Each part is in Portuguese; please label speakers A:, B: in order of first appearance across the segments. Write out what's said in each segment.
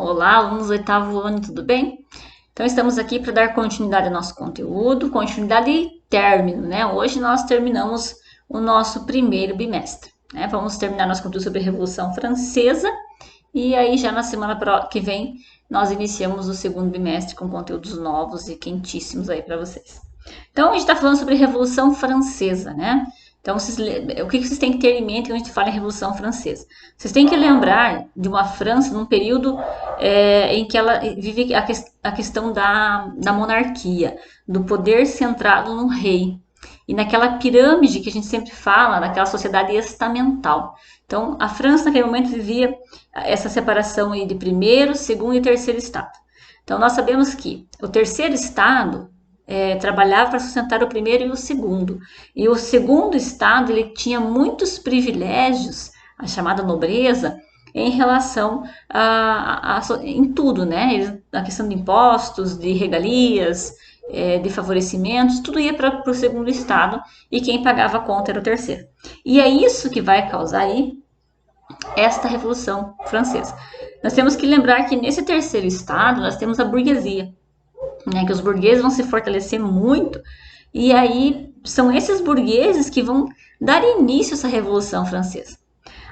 A: Olá, alunos do oitavo ano, tudo bem? Então, estamos aqui para dar continuidade ao nosso conteúdo, continuidade e término, né? Hoje nós terminamos o nosso primeiro bimestre, né? Vamos terminar nosso conteúdo sobre a Revolução Francesa e aí já na semana que vem nós iniciamos o segundo bimestre com conteúdos novos e quentíssimos aí para vocês. Então, a gente está falando sobre a Revolução Francesa, né? Então, o que vocês têm que ter em mente quando a gente fala em Revolução Francesa? Vocês têm que lembrar de uma França num período em que ela vive a questão da monarquia, do poder centrado no rei. E naquela pirâmide que a gente sempre fala, naquela sociedade estamental. Então, a França naquele momento vivia essa separação aí de primeiro, segundo e terceiro estado. Então, nós sabemos que o terceiro estado trabalhava para sustentar o primeiro e o segundo. E o segundo estado ele tinha muitos privilégios, a chamada nobreza, em relação em tudo, né? A questão de impostos, de regalias, de favorecimentos, tudo ia para o segundo estado e quem pagava a conta era o terceiro. E é isso que vai causar aí esta Revolução Francesa. Nós temos que lembrar que nesse terceiro estado nós temos a burguesia, né, que os burgueses vão se fortalecer muito, e aí são esses burgueses que vão dar início a essa Revolução Francesa.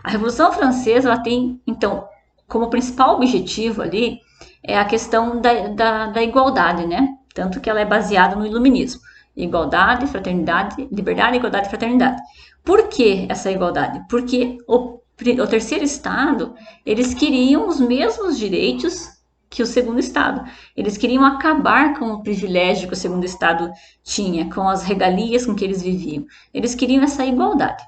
A: A Revolução Francesa ela tem, então, como principal objetivo ali, a questão da igualdade, né? Tanto que ela é baseada no iluminismo. Igualdade, fraternidade, liberdade, igualdade e fraternidade. Por que essa igualdade? Porque o terceiro estado, eles queriam os mesmos direitos que o segundo estado. Eles queriam acabar com o privilégio que o segundo estado tinha, com as regalias com que eles viviam. Eles queriam essa igualdade.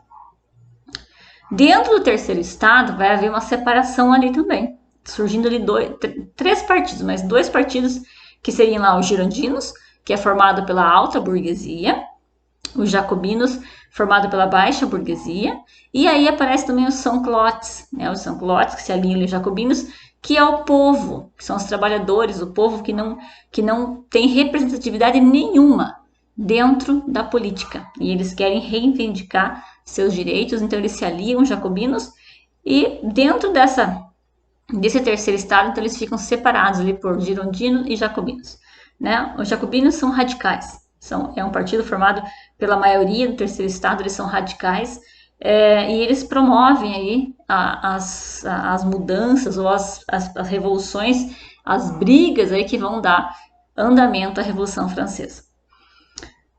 A: Dentro do terceiro estado vai haver uma separação ali também, surgindo ali três partidos, mas dois partidos que seriam lá os girondinos, que é formado pela alta burguesia, os jacobinos, formado pela baixa burguesia, e aí aparece também os sans-culottes, né? Os sans-culottes que se alinham aos jacobinos, que é o povo, que são os trabalhadores, o povo que não tem representatividade nenhuma dentro da política. E eles querem reivindicar seus direitos, então eles se aliam, jacobinos, e dentro desse terceiro estado, então eles ficam separados ali por girondinos e jacobinos. Né? Os jacobinos são radicais, é um partido formado pela maioria do terceiro estado, eles são radicais, e eles promovem aí as mudanças ou as revoluções, as brigas aí que vão dar andamento à Revolução Francesa.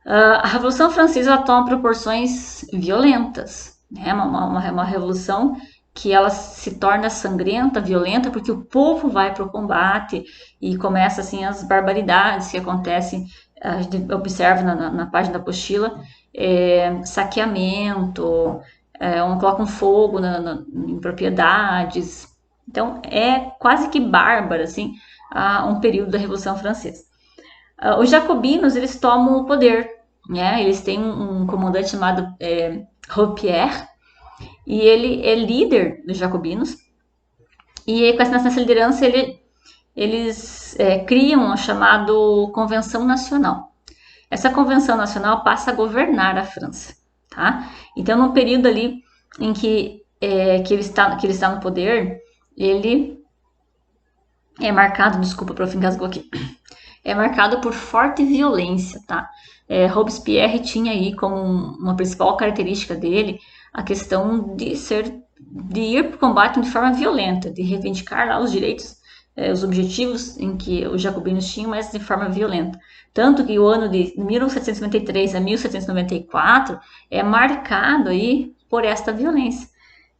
A: A Revolução Francesa ela toma proporções violentas, né? Uma revolução que ela se torna sangrenta, violenta, porque o povo vai para o combate e começa assim as barbaridades que acontecem. A gente observa na página da apostila, saqueamento, colocam fogo em propriedades. Então, é quase que bárbaro, assim, um período da Revolução Francesa. Os jacobinos, eles tomam o poder, né? Eles têm um comandante chamado Robespierre, e ele é líder dos jacobinos, e com nessa liderança eles criam a chamada Convenção Nacional. Essa Convenção Nacional passa a governar a França, tá? Então, no período ali em que ele está no poder, ele é marcado, desculpa, prof, engasgou aqui, é marcado por forte violência, tá? Robespierre tinha aí como uma principal característica dele a questão de ir para o combate de forma violenta, de reivindicar lá os direitos, os objetivos em que os jacobinos tinham, mas de forma violenta. Tanto que o ano de 1793 a 1794 é marcado aí por esta violência,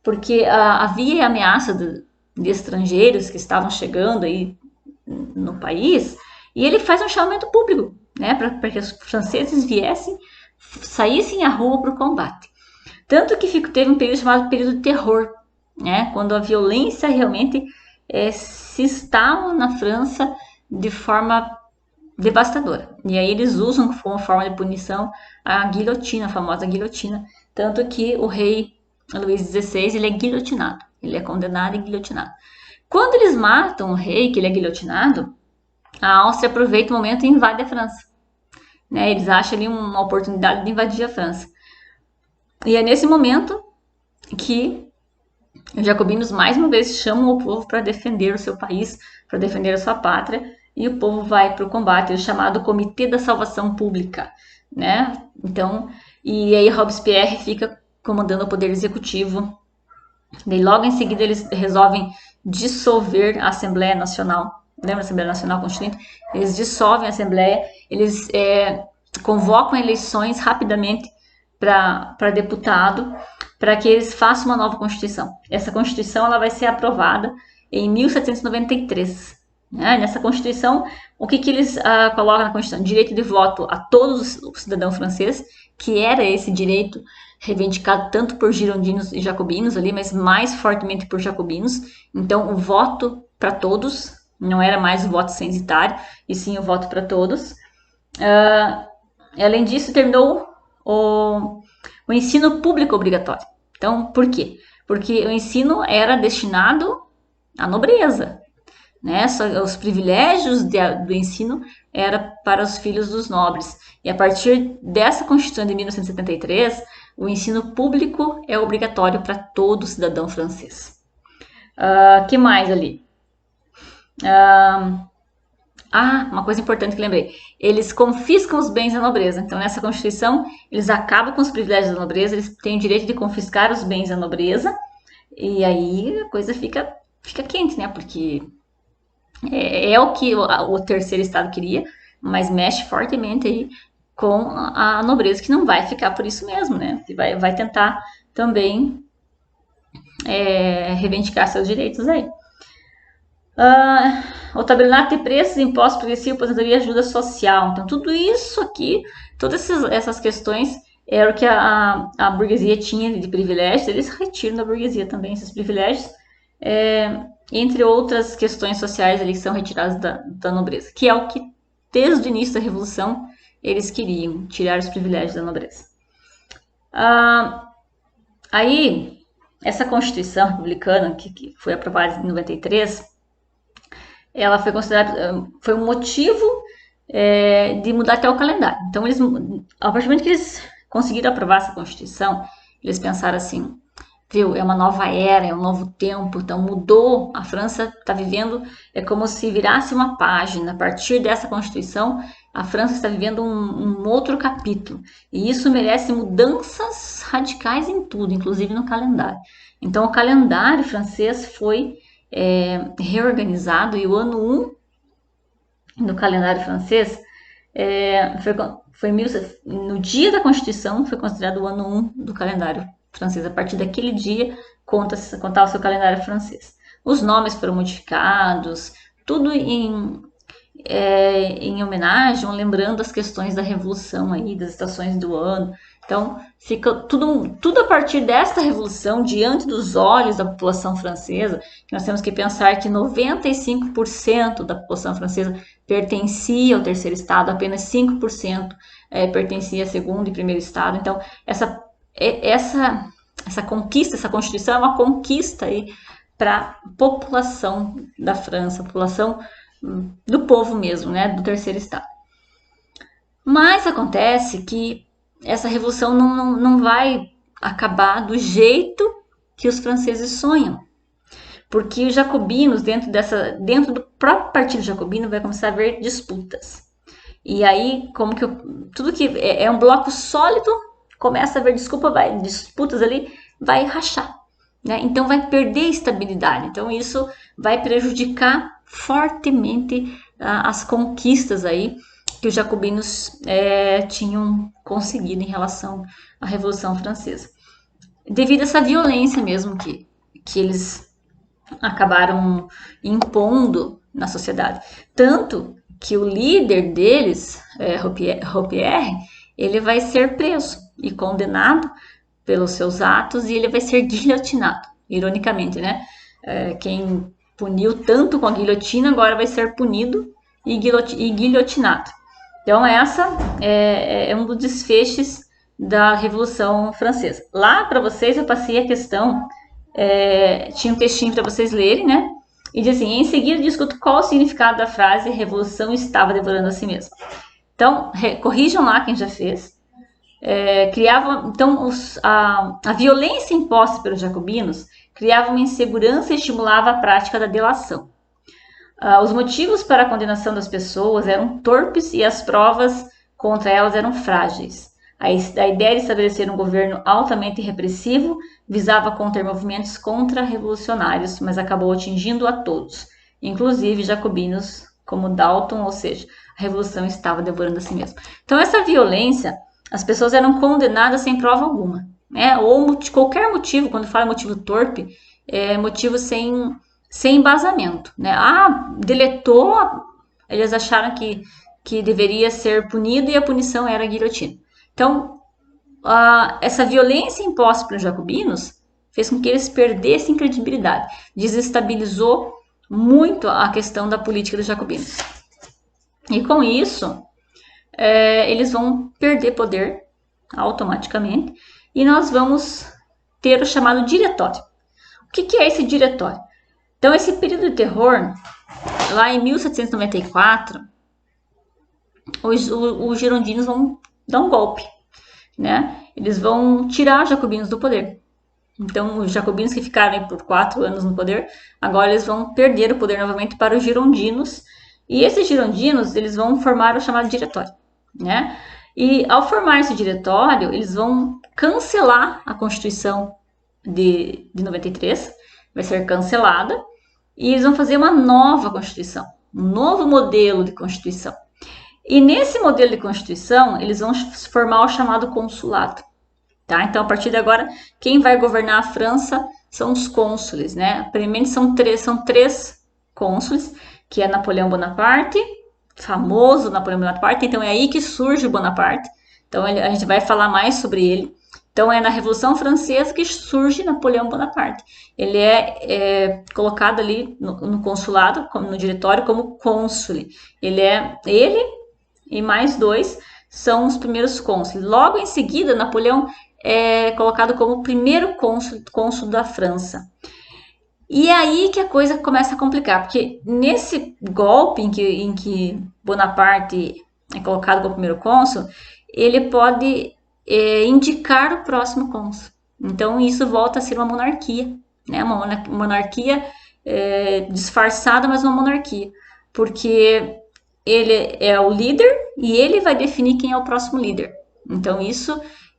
A: porque havia ameaça de estrangeiros que estavam chegando aí no país, e ele faz um chamamento público, né, para que os franceses saíssem à rua para o combate. Tanto que teve um período chamado período de terror, né, quando a violência realmente se instala na França de forma devastadora. E aí eles usam como forma de punição a guilhotina, a famosa guilhotina. Tanto que o rei Luís XVI ele é guilhotinado, ele é condenado e guilhotinado. Quando eles matam o rei, que ele é guilhotinado, a Áustria aproveita o momento e invade a França. Né? Eles acham ali uma oportunidade de invadir a França. E é nesse momento que Os jacobinos, mais uma vez, chamam o povo para defender o seu país, para defender a sua pátria, e o povo vai para o combate, o chamado Comitê da Salvação Pública, né? Então, e aí Robespierre fica comandando o poder executivo. Daí, logo em seguida, eles resolvem dissolver a Assembleia Nacional. Lembra a Assembleia Nacional Constituinte? Eles dissolvem a Assembleia, eles convocam eleições rapidamente para deputado, para que eles façam uma nova Constituição. Essa Constituição ela vai ser aprovada em 1793. Né? Nessa Constituição, o que eles colocam na Constituição? Direito de voto a todos os cidadãos franceses, que era esse direito reivindicado tanto por girondinos e jacobinos ali, mas mais fortemente por jacobinos. Então, o voto para todos, não era mais o voto censitário, e sim o voto para todos. Além disso, terminou o ensino público obrigatório. Então, por quê? Porque o ensino era destinado à nobreza, né? Os privilégios do ensino era para os filhos dos nobres. E a partir dessa Constituição de 1973, o ensino público é obrigatório para todo cidadão francês. Que mais ali? Uma coisa importante que lembrei. Eles confiscam os bens da nobreza. Então, nessa Constituição, eles acabam com os privilégios da nobreza, eles têm o direito de confiscar os bens da nobreza. E aí a coisa fica quente, né? Porque é o que o terceiro estado queria, mas mexe fortemente aí com a nobreza, que não vai ficar por isso mesmo, né? Vai tentar também reivindicar seus direitos aí. O tabelionato de preços, impostos progressivos, aposentadoria e ajuda social. Então, tudo isso aqui, todas essas questões, era o que a burguesia tinha de privilégios, eles retiram da burguesia também esses privilégios, entre outras questões sociais ali que são retiradas da nobreza, que é o que, desde o início da Revolução, eles queriam, tirar os privilégios da nobreza. Aí, essa Constituição republicana, que foi aprovada em 93, ela foi considerada, foi um motivo de mudar até o calendário. Então, a partir do momento que eles conseguiram aprovar essa Constituição, eles pensaram assim, viu, é uma nova era, é um novo tempo, então mudou, a França está vivendo, é como se virasse uma página, a partir dessa Constituição, a França está vivendo um outro capítulo, e isso merece mudanças radicais em tudo, inclusive no calendário. Então, o calendário francês foi reorganizado, e o ano 1 do calendário francês foi no dia da Constituição, foi considerado o ano 1 do calendário francês. A partir daquele dia, contava o seu calendário francês. Os nomes foram modificados, tudo em homenagem, lembrando as questões da Revolução aí, das estações do ano. Então, fica tudo a partir desta revolução, diante dos olhos da população francesa, que nós temos que pensar que 95% da população francesa pertencia ao terceiro estado, apenas 5% pertencia ao segundo e primeiro estado. Então, essa conquista, essa Constituição é uma conquista para a população da França, a população do povo mesmo, né, do terceiro estado. Mas acontece que essa revolução não vai acabar do jeito que os franceses sonham. Porque os jacobinos, dentro do próprio partido jacobino, vai começar a haver disputas. E aí, tudo que é um bloco sólido, começa a haver disputas ali, vai rachar. Né? Então, vai perder estabilidade. Então, isso vai prejudicar fortemente as conquistas aí que os jacobinos tinham conseguido em relação à Revolução Francesa. Devido a essa violência mesmo que eles acabaram impondo na sociedade. Tanto que o líder deles, Robespierre, ele vai ser preso e condenado pelos seus atos e ele vai ser guilhotinado, ironicamente, né? Quem puniu tanto com a guilhotina agora vai ser punido e guilhotinado. Então, essa é um dos desfechos da Revolução Francesa. Lá, para vocês, eu passei a questão, tinha um textinho para vocês lerem, né? E diz assim, em seguida discuto qual o significado da frase revolução estava devorando a si mesma. Então, corrijam lá quem já fez. Então, a violência imposta pelos jacobinos criava uma insegurança e estimulava a prática da delação. Os motivos para a condenação das pessoas eram torpes e as provas contra elas eram frágeis. A ideia de estabelecer um governo altamente repressivo visava conter movimentos contra-revolucionários, mas acabou atingindo a todos, inclusive jacobinos como Dalton, ou seja, a revolução estava devorando a si mesma. Então, essa violência, as pessoas eram condenadas sem prova alguma, né? Ou qualquer motivo, quando fala motivo torpe, é motivo sem embasamento, né? Deletou, eles acharam que deveria ser punido e a punição era a guilhotina. Então, essa violência imposta pelos jacobinos fez com que eles perdessem credibilidade, desestabilizou muito a questão da política dos jacobinos. E com isso, eles vão perder poder automaticamente e nós vamos ter o chamado diretório. O que é esse diretório? Então, esse período de terror, lá em 1794, os girondinos vão dar um golpe, né? Eles vão tirar os jacobinos do poder. Então, os jacobinos que ficaram por 4 anos no poder, agora eles vão perder o poder novamente para os girondinos. E esses girondinos, eles vão formar o chamado diretório, né? E ao formar esse diretório, eles vão cancelar a Constituição de 93, vai ser cancelada, e eles vão fazer uma nova Constituição, um novo modelo de Constituição. E nesse modelo de Constituição, eles vão formar o chamado consulado. Tá? Então, a partir de agora, quem vai governar a França são os cônsules, né? Primeiro são três cônsules, que é Napoleão Bonaparte, famoso Napoleão Bonaparte. Então, é aí que surge o Bonaparte. Então, a gente vai falar mais sobre ele. Então, é na Revolução Francesa que surge Napoleão Bonaparte. Ele é colocado ali no consulado, no diretório, como cônsule. Ele e mais 2 são os primeiros cônsules. Logo em seguida, Napoleão é colocado como primeiro cônsul da França. E é aí que a coisa começa a complicar, porque nesse golpe em que Bonaparte é colocado como primeiro cônsul, ele pode indicar o próximo cônsul. Então, isso volta a ser uma monarquia, né? Uma monarquia disfarçada, mas uma monarquia. Porque ele é o líder e ele vai definir quem é o próximo líder. Então,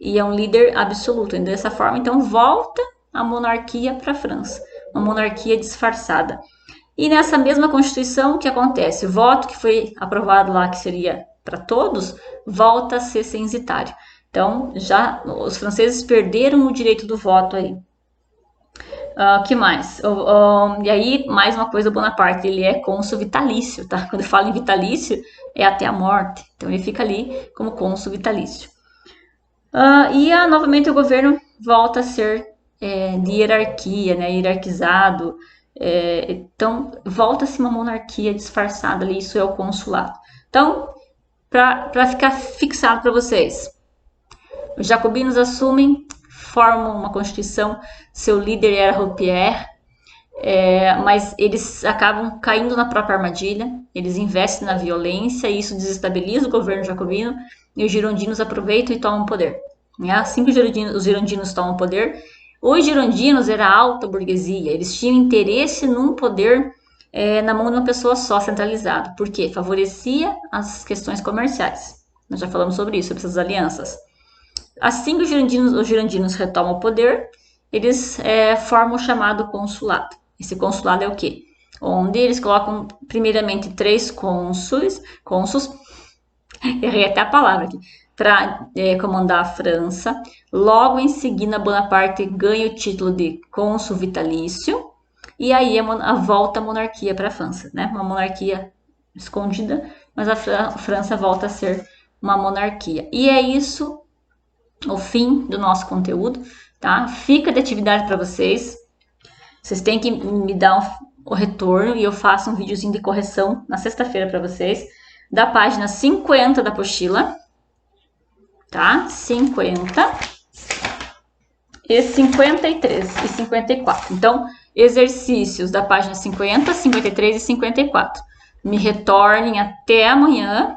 A: e é um líder absoluto. E dessa forma, então, volta a monarquia para a França. Uma monarquia disfarçada. E nessa mesma Constituição, o que acontece? O voto que foi aprovado lá, que seria para todos, volta a ser censitário. Então, já os franceses perderam o direito do voto aí. Que mais? E aí, mais uma coisa, o Bonaparte, ele é cônsul vitalício, tá? Quando eu falo em vitalício, é até a morte. Então, ele fica ali como cônsul vitalício. Novamente, o governo volta a ser de hierarquia, né? Hierarquizado. Então, volta-se uma monarquia disfarçada ali, isso é o consulado. Então, para ficar fixado para vocês, os jacobinos assumem, formam uma constituição, seu líder era Robespierre, mas eles acabam caindo na própria armadilha, eles investem na violência e isso desestabiliza o governo jacobino e os girondinos aproveitam e tomam poder. Assim que os girondinos tomam poder, os girondinos era a alta burguesia, eles tinham interesse num poder na mão de uma pessoa só, centralizado, porque favorecia as questões comerciais. Nós já falamos sobre isso, sobre essas alianças. Assim que os girondinos retomam o poder, eles formam o chamado consulado. Esse consulado é o quê? Onde eles colocam, primeiramente, 3 cônsuls, errei até a palavra aqui, para comandar a França. Logo em seguida, Bonaparte ganha o título de cônsul vitalício, e aí a volta à monarquia para a França, né? Uma monarquia escondida, mas a França volta a ser uma monarquia. E é isso o fim do nosso conteúdo, tá? Fica de atividade para vocês. Vocês têm que me dar o retorno e eu faço um videozinho de correção na sexta-feira para vocês, da página 50 da apostila, tá? 50 e 53 e 54. Então, exercícios da página 50, 53 e 54. Me retornem até amanhã.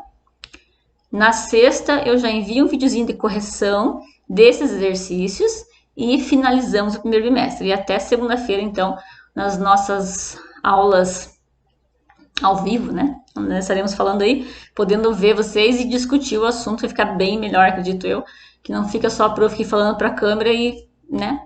A: Na sexta, eu já envio um videozinho de correção desses exercícios e finalizamos o primeiro bimestre. E até segunda-feira, então, nas nossas aulas ao vivo, né? Nós estaremos falando aí, podendo ver vocês e discutir o assunto, vai ficar bem melhor, acredito eu, que não fica só a prof aqui falando para a câmera e, né?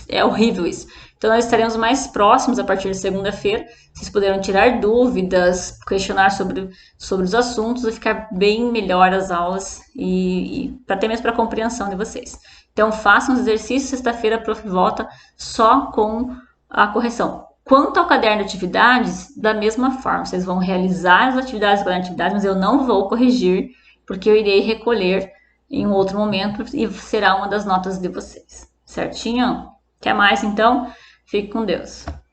A: É horrível isso. Então, nós estaremos mais próximos a partir de segunda-feira. Vocês poderão tirar dúvidas, questionar sobre os assuntos, vai ficar bem melhor as aulas e até mesmo para a compreensão de vocês. Então, façam os exercícios. Sexta-feira a prof volta só com a correção. Quanto ao caderno de atividades, da mesma forma, vocês vão realizar as atividades com atividades, mas eu não vou corrigir, porque eu irei recolher em um outro momento e será uma das notas de vocês. Certinho? Até mais, então. Fique com Deus.